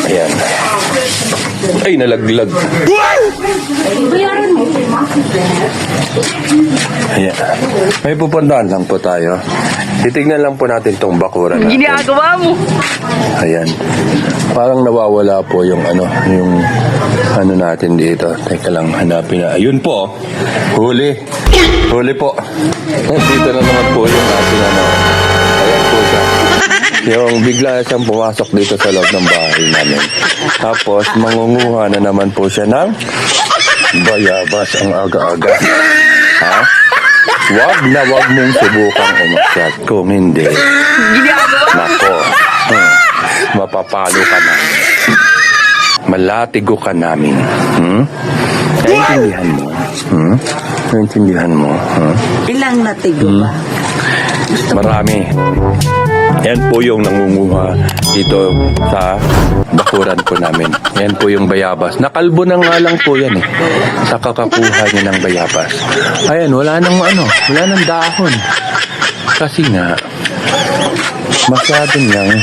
Ayan. Ay, nalaglag. Ayan. May pupuntahan lang po tayo. Titignan lang po natin tong bakuran natin. Ginagawa mo. Ayan. Parang nawawala po yung ano natin dito. Teka lang, hanapin na. Ayun po. Huli. Huli po. Dito na naman po yung ating ano. Ayan po siya. Yung bigla siyang pumasok dito sa loob ng bahay namin. Tapos, mangunguha na naman po siya ng bayabas ang aga-aga. Ha? Wag na wag mong subukang umakyat. Kung hindi, nako, mapapalo ka na. Malatigo ka namin. Naintindihan mo? Naintindihan mo? Ilang natigo ba? Marami. Yan po yung nangunguha dito sa bakuran po namin. Yan po yung bayabas. Nakalbo na nga lang po yan eh. Sa kakakuha niya ng bayabas. Ayan, wala nang wala nang dahon. Kasi nga, masyado niyang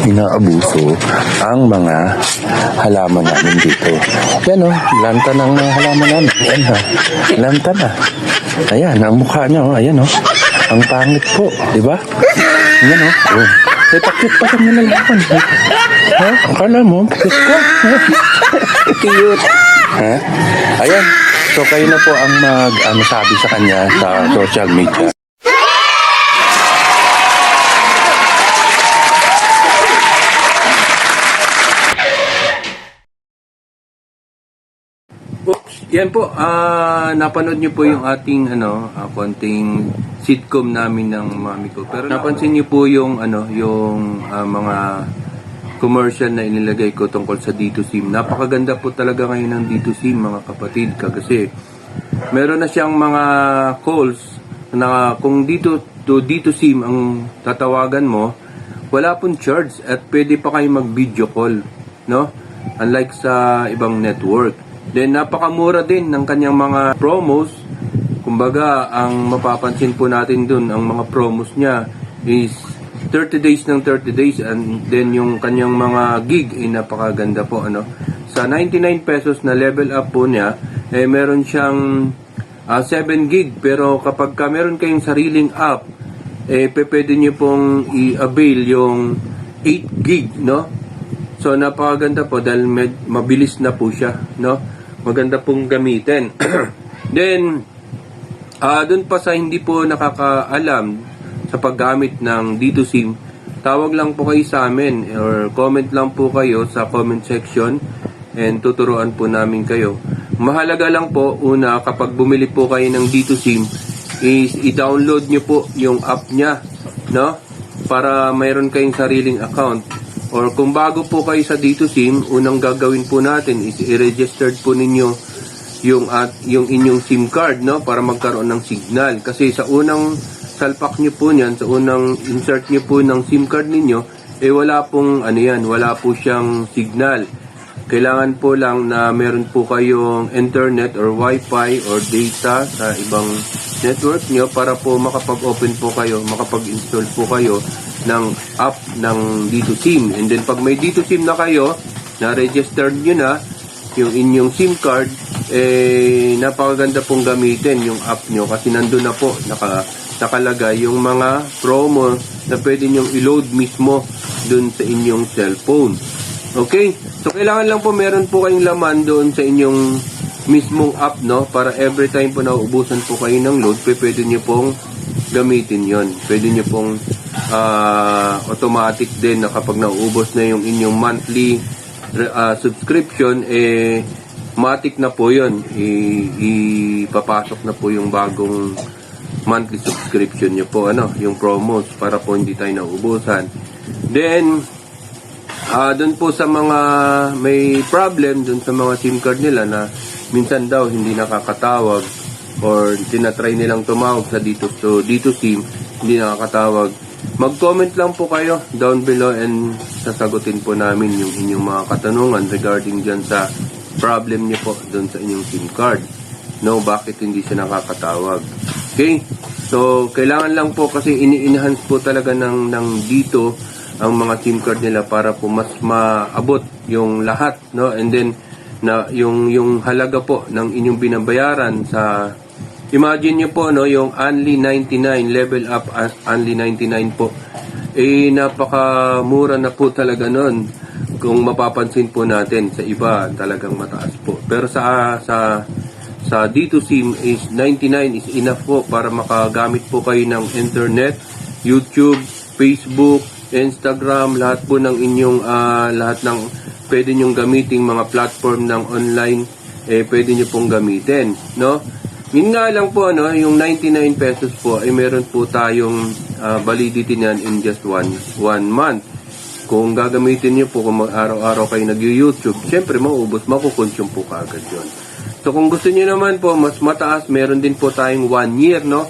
inaabuso ang mga halaman namin dito. Yan o, lanta ng mga halaman namin. Yan ha, lanta na. Ayan, ang mukha niya o, ayan o. Ang pangit po, di ba? Yan o. Oh. Eh, pakit pa sa mga lalakon. Ha? Akala mo, pakit ko. Cute. Ha? Ayan. So, kayo na po ang sabi sa kanya sa social media. Yan po, napanood niyo po yung ating konting sitcom namin ng mami ko. Pero napansin niyo po yung mga commercial na inilagay ko tungkol sa D2SIM. Napakaganda po talaga ngayon ng D2SIM, mga kapatid, kasi meron na siyang mga calls na kung D2SIM ang tatawagan mo, wala pong charge at pwede pa kayo mag-video call, no? Unlike sa ibang network. Then, napakamura din ng kanyang mga promos. Kumbaga, ang mapapansin po natin dun, ang mga promos niya is 30 days ng 30 days. And then, yung kanyang mga gig ay napakaganda po. Sa 99 pesos na level up po niya, meron siyang 7 gig. Pero kapag meron kayong sariling app, pwede niyo pong i-avail yung 8 gig, no? So, napakaganda po dahil mabilis na po siya, no? Maganda pong gamitin. Then, dun pa sa hindi po nakakaalam sa paggamit ng D2SIM, tawag lang po kayo sa amin or comment lang po kayo sa comment section and tuturuan po namin kayo. Mahalaga lang po, una, kapag bumili po kayo ng D2SIM, is i-download nyo po yung app niya, no? Para mayroon kayong sariling account. Or kung bago po kayo sa D2SIM, unang gagawin po natin is i-registered po ninyo yung inyong SIM card, no, para magkaroon ng signal. Kasi sa unang salpak nyo po niyan, sa unang insert nyo po ng SIM card ninyo, wala pong wala po siyang signal. Kailangan po lang na meron po kayong internet or wifi or data sa ibang network nyo para po makapag-open po kayo, makapag-install po kayo ng app ng D2SIM. And then pag may D2SIM na kayo, na-registered nyo na yung inyong SIM card, napakaganda pong gamitin yung app nyo kasi nandun na po nakalagay yung mga promo na pwede nyong i-load mismo dun sa inyong cellphone. Okay? So kailangan lang po meron po kayong laman doon sa inyong mismong app, no? Para every time po nauubusan po kayo ng load, pwede nyo pong gamitin yon. Pwede nyo pong automatic din na kapag nauubos na yung inyong monthly subscription, matic na po yun. Ipapasok na po yung bagong monthly subscription nyo po, yung promos para po hindi tayo nauubusan. Then, doon po sa mga may problem doon sa mga SIM card nila na minsan daw hindi nakakatawag or tinatry nilang tumawag sa D2SIM, hindi nakakatawag, mag-comment lang po kayo down below and sasagutin po namin yung inyong mga katanungan regarding dyan sa problem niyo po doon sa inyong SIM card. No, bakit hindi siya nakakatawag. Okay? So, kailangan lang po kasi ini-enhance po talaga ng dito ang mga SIM card nila para po mas maabot yung lahat, no? And then na yung halaga po ng inyong binabayaran sa, imagine niyo po, no, yung only 99 level up as only 99 po, napakamura na po talaga nun. Kung mapapansin po natin sa iba talagang mataas po, pero sa D2 SIM is 99 is enough po para makagamit po kayo ng internet, YouTube, Facebook, Instagram, lahat po ng inyong lahat ng pwede nyong gamitin mga platform ng online, pwede nyo pong gamitin, no? Yun nga lang po, no, yung 99 pesos po ay meron po tayong validity niyan in just one month. Kung gagamitin nyo po, kung araw-araw kayo nag-YouTube, syempre mauubos, makukonsume po kaagad yun. So kung gusto niyo naman po mas mataas, meron din po tayong 1 year, no?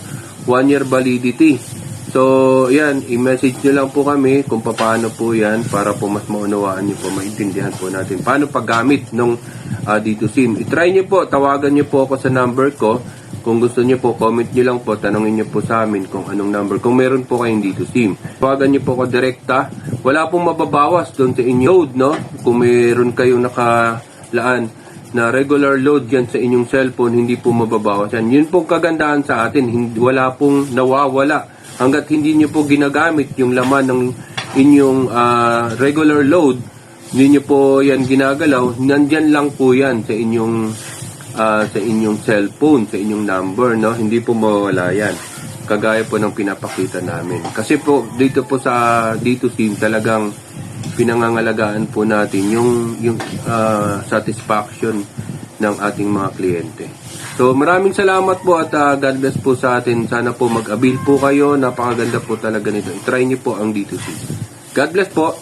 1 year validity. So, yan, i-message nyo lang po kami kung paano po yan para po mas maunawaan nyo po, maintindihan po natin paano paggamit ng D2 SIM. I-try nyo po, tawagan nyo po ako sa number ko. Kung gusto nyo po, comment nyo lang po, tanongin nyo po sa amin kung anong number. Kung meron po kayong D2 SIM, tawagan nyo po ako direkta. Wala pong mababawas doon sa inyong load, no? Kung meron kayong nakalaan na regular load yan sa inyong cellphone, hindi po mababawas yan. Yun po kagandahan sa atin, wala pong nawawala. Hanggat hindi nyo po ginagamit yung laman ng inyong regular load, hindi nyo po yan ginagalaw, nandyan lang po yan sa inyong cellphone, sa inyong number, no? Hindi po mawawala yan. Kagaya po ng pinapakita namin. Kasi po, dito po sa D2 SIM, talagang pinangangalagaan po natin yung satisfaction ng ating mga kliyente. So maraming salamat po at God bless po sa atin. Sana po mag-avail po kayo. Napakaganda po talaga nito. I-try niyo po ang D2 SIM. God bless po.